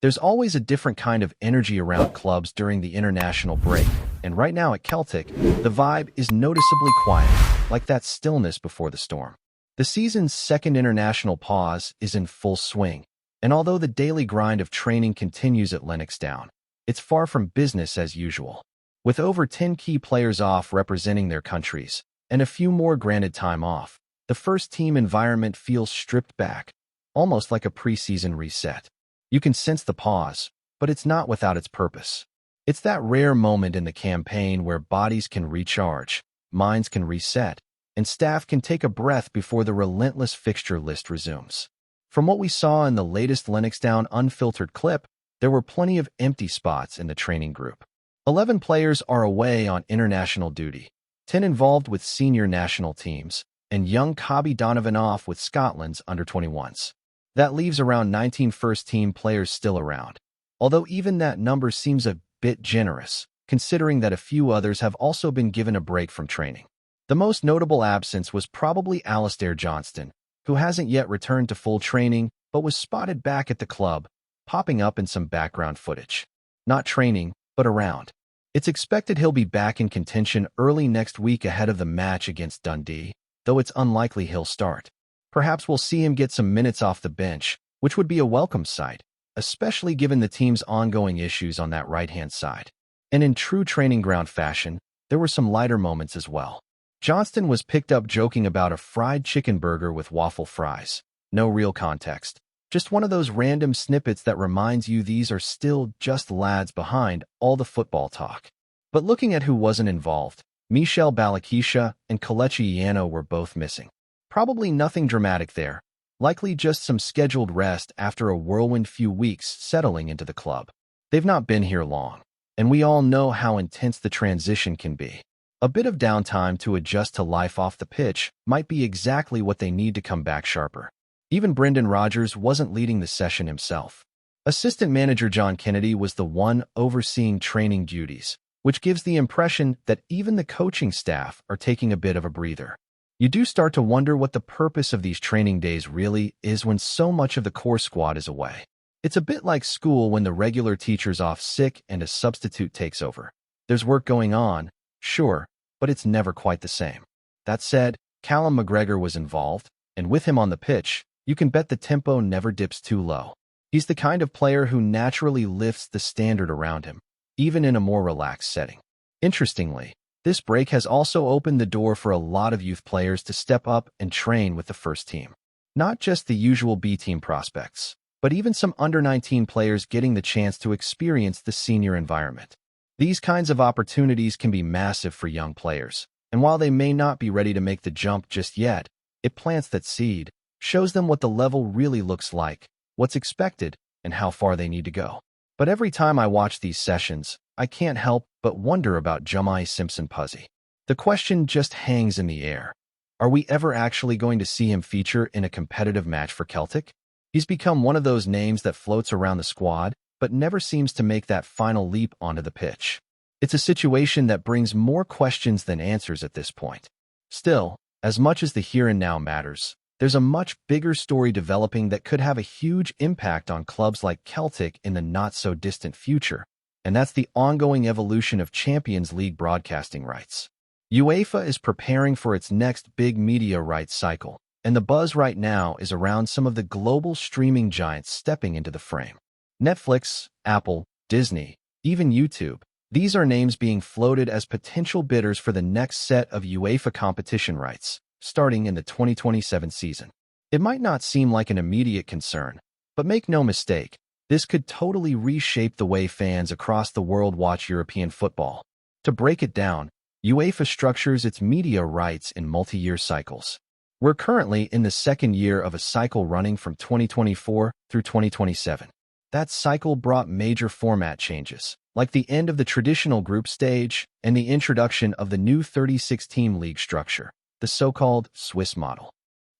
There's always a different kind of energy around clubs during the international break, and right now at Celtic, the vibe is noticeably quiet, like that stillness before the storm. The season's second international pause is in full swing, and although the daily grind of training continues at Lennoxtown, it's far from business as usual. With over 10 key players off representing their countries, and a few more granted time off, the first-team environment feels stripped back, almost like a preseason reset. You can sense the pause, but it's not without its purpose. It's that rare moment in the campaign where bodies can recharge, minds can reset, and staff can take a breath before the relentless fixture list resumes. From what we saw in the latest Lennoxtown unfiltered clip, there were plenty of empty spots in the training group. 11 players are away on international duty, 10 involved with senior national teams, and young Kobe Donovan off with Scotland's under-21s. That leaves around 19 first-team players still around, although even that number seems a bit generous, considering that a few others have also been given a break from training. The most notable absence was probably Alistair Johnston, who hasn't yet returned to full training but was spotted back at the club, popping up in some background footage. Not training, but around. It's expected he'll be back in contention early next week ahead of the match against Dundee, though it's unlikely he'll start. Perhaps we'll see him get some minutes off the bench, which would be a welcome sight, especially given the team's ongoing issues on that right-hand side. And in true training ground fashion, there were some lighter moments as well. Johnston was picked up joking about a fried chicken burger with waffle fries. No real context. Just one of those random snippets that reminds you these are still just lads behind all the football talk. But looking at who wasn't involved, Michel Balakisha and Kelechi Iheanacho were both missing. Probably nothing dramatic there. Likely just some scheduled rest after a whirlwind few weeks settling into the club. They've not been here long, and we all know how intense the transition can be. A bit of downtime to adjust to life off the pitch might be exactly what they need to come back sharper. Even Brendan Rodgers wasn't leading the session himself. Assistant manager John Kennedy was the one overseeing training duties, which gives the impression that even the coaching staff are taking a bit of a breather. You do start to wonder what the purpose of these training days really is when so much of the core squad is away. It's a bit like school when the regular teacher's off sick and a substitute takes over. There's work going on, sure, but it's never quite the same. That said, Callum McGregor was involved, and with him on the pitch, you can bet the tempo never dips too low. He's the kind of player who naturally lifts the standard around him, even in a more relaxed setting. Interestingly, this break has also opened the door for a lot of youth players to step up and train with the first team. Not just the usual B-team prospects, but even some under-19 players getting the chance to experience the senior environment. These kinds of opportunities can be massive for young players, and while they may not be ready to make the jump just yet, it plants that seed, shows them what the level really looks like, what's expected, and how far they need to go. But every time I watch these sessions, I can't help but wonder about Jumai Simpson-Puzzy. The question just hangs in the air. Are we ever actually going to see him feature in a competitive match for Celtic? He's become one of those names that floats around the squad, but never seems to make that final leap onto the pitch. It's a situation that brings more questions than answers at this point. Still, as much as the here and now matters, there's a much bigger story developing that could have a huge impact on clubs like Celtic in the not-so-distant future, and that's the ongoing evolution of Champions League broadcasting rights. UEFA is preparing for its next big media rights cycle, and the buzz right now is around some of the global streaming giants stepping into the frame. Netflix, Apple, Disney, even YouTube. These are names being floated as potential bidders for the next set of UEFA competition rights, starting in the 2027 season. It might not seem like an immediate concern, but make no mistake, this could totally reshape the way fans across the world watch European football. To break it down, UEFA structures its media rights in multi-year cycles. We're currently in the second year of a cycle running from 2024 through 2027. That cycle brought major format changes, like the end of the traditional group stage and the introduction of the new 36-team league structure, the so-called Swiss model.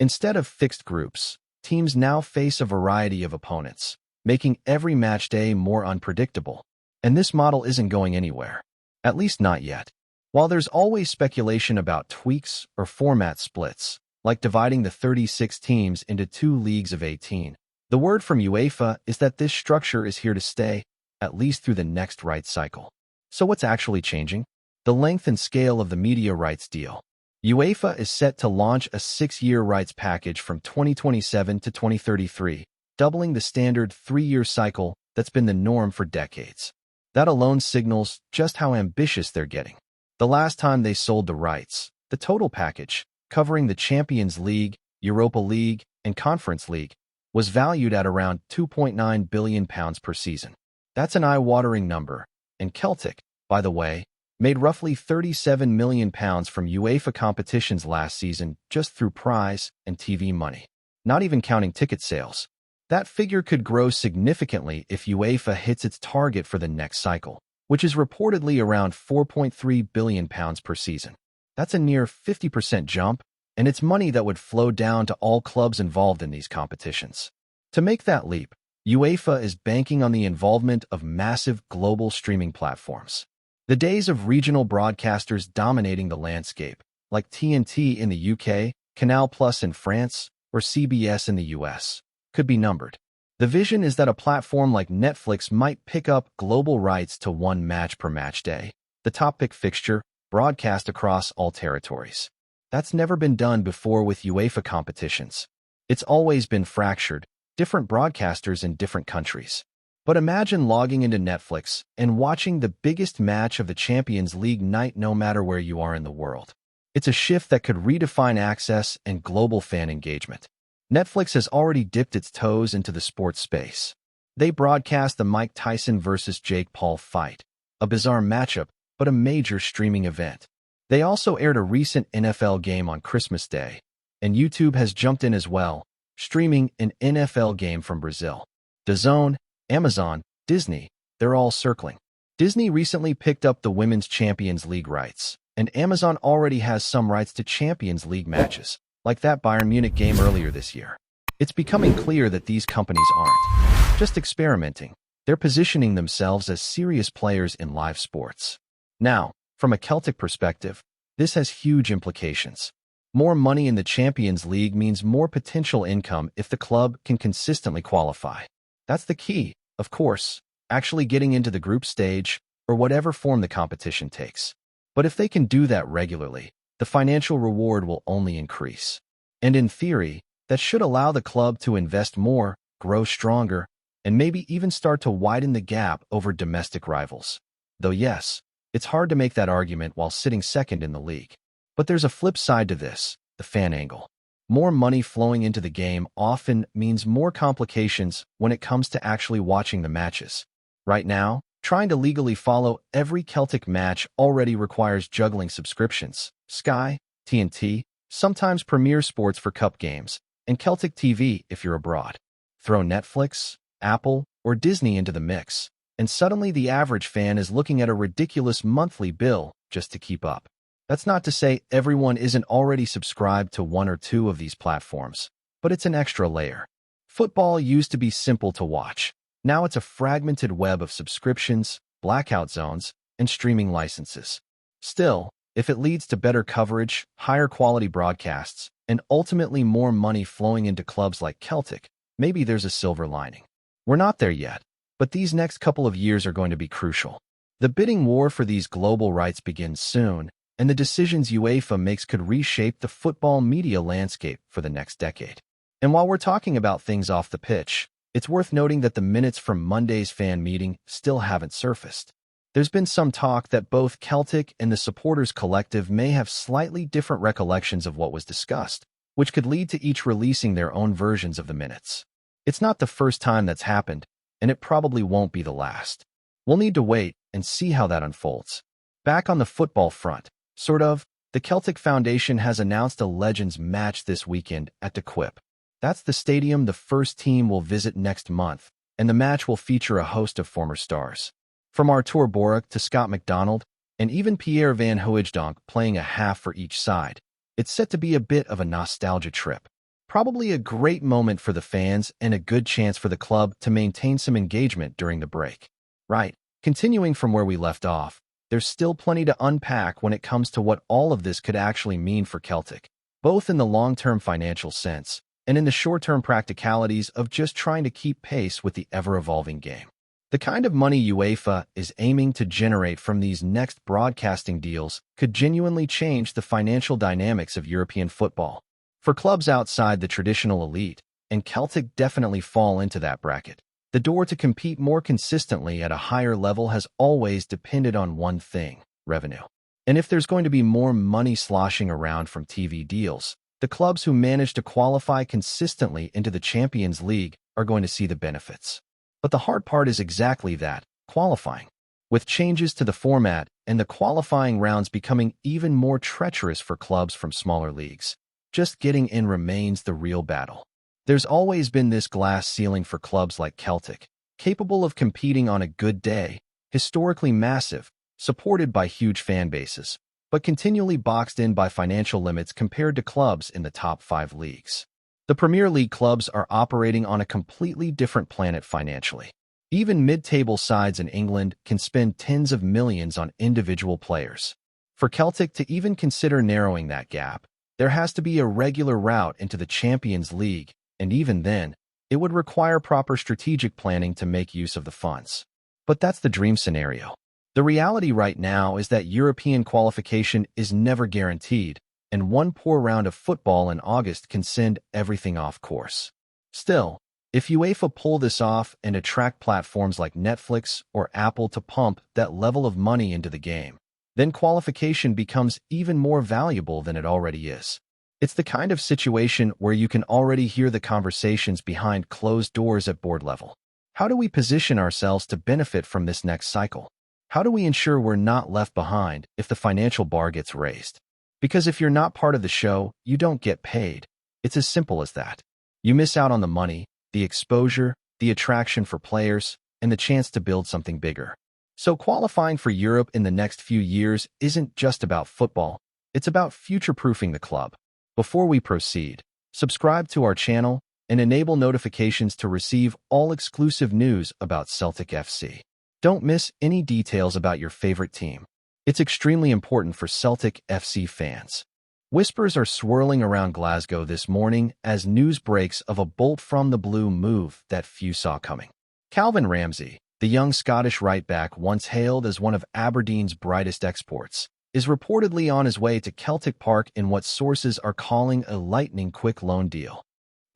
Instead of fixed groups, teams now face a variety of opponents, making every match day more unpredictable. And this model isn't going anywhere, at least not yet. While there's always speculation about tweaks or format splits, like dividing the 36 teams into 2 leagues of 18, The word from UEFA is that this structure is here to stay, at least through the next rights cycle. So what's actually changing? The length and scale of the media rights deal. UEFA is set to launch a 6-year rights package from 2027 to 2033, doubling the standard 3-year cycle that's been the norm for decades. That alone signals just how ambitious they're getting. The last time they sold the rights, the total package, covering the Champions League, Europa League, and Conference League, was valued at around £2.9 billion per season. That's an eye-watering number, and Celtic, by the way, made roughly £37 million from UEFA competitions last season just through prize and TV money, not even counting ticket sales. That figure could grow significantly if UEFA hits its target for the next cycle, which is reportedly around £4.3 billion per season. That's a near 50% jump, and it's money that would flow down to all clubs involved in these competitions. To make that leap, UEFA is banking on the involvement of massive global streaming platforms. The days of regional broadcasters dominating the landscape, like TNT in the UK, Canal Plus in France, or CBS in the US, could be numbered. The vision is that a platform like Netflix might pick up global rights to one match per match day, the top pick fixture, broadcast across all territories. That's never been done before with UEFA competitions. It's always been fractured, different broadcasters in different countries. But imagine logging into Netflix and watching the biggest match of the Champions League night no matter where you are in the world. It's a shift that could redefine access and global fan engagement. Netflix has already dipped its toes into the sports space. They broadcast the Mike Tyson versus Jake Paul fight, a bizarre matchup, but a major streaming event. They also aired a recent NFL game on Christmas Day, and YouTube has jumped in as well, streaming an NFL game from Brazil. DAZN, Amazon, Disney, they're all circling. Disney recently picked up the Women's Champions League rights, and Amazon already has some rights to Champions League matches, like that Bayern Munich game earlier this year. It's becoming clear that these companies aren't just experimenting. They're positioning themselves as serious players in live sports. Now, from a Celtic perspective, this has huge implications. More money in the Champions League means more potential income if the club can consistently qualify. That's the key, of course, actually getting into the group stage or whatever form the competition takes. But if they can do that regularly, the financial reward will only increase. And in theory, that should allow the club to invest more, grow stronger, and maybe even start to widen the gap over domestic rivals. Though yes, it's hard to make that argument while sitting second in the league. But there's a flip side to this, the fan angle. More money flowing into the game often means more complications when it comes to actually watching the matches. Right now, trying to legally follow every Celtic match already requires juggling subscriptions, Sky, TNT, sometimes Premier Sports for cup games, and Celtic TV if you're abroad. Throw Netflix, Apple, or Disney into the mix, and suddenly the average fan is looking at a ridiculous monthly bill just to keep up. That's not to say everyone isn't already subscribed to one or two of these platforms, but it's an extra layer. Football used to be simple to watch. Now it's a fragmented web of subscriptions, blackout zones, and streaming licenses. Still, if it leads to better coverage, higher quality broadcasts, and ultimately more money flowing into clubs like Celtic, maybe there's a silver lining. We're not there yet, but these next couple of years are going to be crucial. The bidding war for these global rights begins soon, and the decisions UEFA makes could reshape the football media landscape for the next decade. And while we're talking about things off the pitch, it's worth noting that the minutes from Monday's fan meeting still haven't surfaced. There's been some talk that both Celtic and the supporters collective may have slightly different recollections of what was discussed, which could lead to each releasing their own versions of the minutes. It's not the first time that's happened, and it probably won't be the last. We'll need to wait and see how that unfolds. Back on the football front, the Celtic Foundation has announced a Legends match this weekend at the Quip. That's the stadium the first team will visit next month, and the match will feature a host of former stars. From Artur Boruc to Scott McDonald, and even Pierre Van Hooijdonk playing a half for each side. It's set to be a bit of a nostalgia trip. Probably a great moment for the fans and a good chance for the club to maintain some engagement during the break. Right, continuing from where we left off, there's still plenty to unpack when it comes to what all of this could actually mean for Celtic, both in the long-term financial sense, and in the short-term practicalities of just trying to keep pace with the ever-evolving game. The kind of money UEFA is aiming to generate from these next broadcasting deals could genuinely change the financial dynamics of European football. For clubs outside the traditional elite, and Celtic definitely fall into that bracket, the door to compete more consistently at a higher level has always depended on one thing: revenue. And if there's going to be more money sloshing around from TV deals, the clubs who manage to qualify consistently into the Champions League are going to see the benefits. But the hard part is exactly that: qualifying. With changes to the format and the qualifying rounds becoming even more treacherous for clubs from smaller leagues, just getting in remains the real battle. There's always been this glass ceiling for clubs like Celtic, capable of competing on a good day, historically massive, supported by huge fan bases, but continually boxed in by financial limits compared to clubs in the top 5 leagues. The Premier League clubs are operating on a completely different planet financially. Even mid-table sides in England can spend tens of millions on individual players. For Celtic to even consider narrowing that gap, there has to be a regular route into the Champions League, and even then, it would require proper strategic planning to make use of the funds. But that's the dream scenario. The reality right now is that European qualification is never guaranteed, and one poor round of football in August can send everything off course. Still, if UEFA pull this off and attract platforms like Netflix or Apple to pump that level of money into the game, then qualification becomes even more valuable than it already is. It's the kind of situation where you can already hear the conversations behind closed doors at board level. How do we position ourselves to benefit from this next cycle? How do we ensure we're not left behind if the financial bar gets raised? Because if you're not part of the show, you don't get paid. It's as simple as that. You miss out on the money, the exposure, the attraction for players, and the chance to build something bigger. So qualifying for Europe in the next few years isn't just about football. It's about future-proofing the club. Before we proceed, subscribe to our channel and enable notifications to receive all exclusive news about Celtic FC. Don't miss any details about your favorite team. It's extremely important for Celtic FC fans. Whispers are swirling around Glasgow this morning as news breaks of a bolt-from-the-blue move that few saw coming. Calvin Ramsay, the young Scottish right-back once hailed as one of Aberdeen's brightest exports, is reportedly on his way to Celtic Park in what sources are calling a lightning-quick loan deal.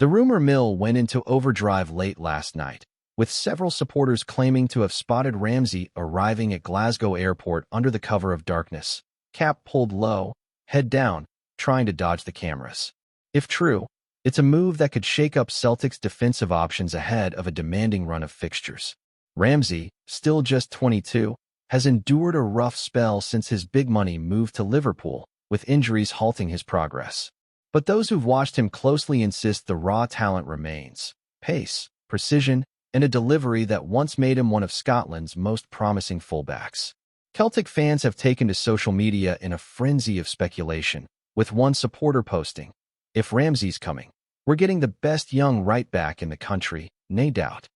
The rumor mill went into overdrive late last night, with several supporters claiming to have spotted Ramsay arriving at Glasgow Airport under the cover of darkness, cap pulled low, head down, trying to dodge the cameras. If true, it's a move that could shake up Celtic's defensive options ahead of a demanding run of fixtures. Ramsay, still just 22, has endured a rough spell since his big money move to Liverpool, with injuries halting his progress. But those who've watched him closely insist the raw talent remains: pace, precision, and a delivery that once made him one of Scotland's most promising fullbacks. Celtic fans have taken to social media in a frenzy of speculation, with one supporter posting, "If Ramsay's coming, we're getting the best young right-back in the country, no doubt."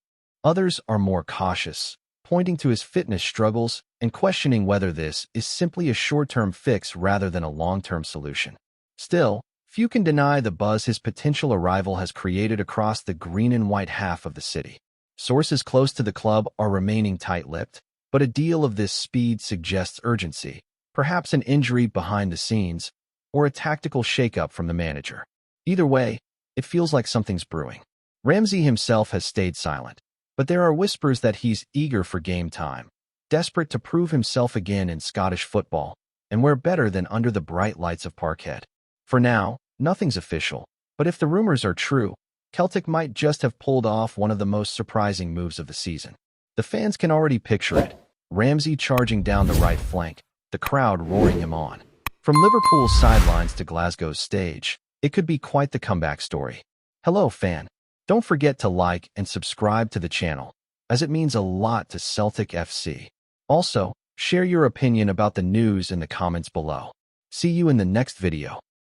Others are more cautious, pointing to his fitness struggles and questioning whether this is simply a short-term fix rather than a long-term solution. Still, few can deny the buzz his potential arrival has created across the green and white half of the city. Sources close to the club are remaining tight-lipped, but a deal of this speed suggests urgency, perhaps an injury behind the scenes, or a tactical shakeup from the manager. Either way, it feels like something's brewing. Ramsay himself has stayed silent, but there are whispers that he's eager for game time, desperate to prove himself again in Scottish football, and where better than under the bright lights of Parkhead. For now, nothing's official, but if the rumors are true, Celtic might just have pulled off one of the most surprising moves of the season. The fans can already picture it: Ramsay charging down the right flank, the crowd roaring him on. From Liverpool's sidelines to Glasgow's stage, it could be quite the comeback story. Hello, fan. Don't forget to like and subscribe to the channel, as it means a lot to Celtic FC. Also, share your opinion about the news in the comments below. See you in the next video.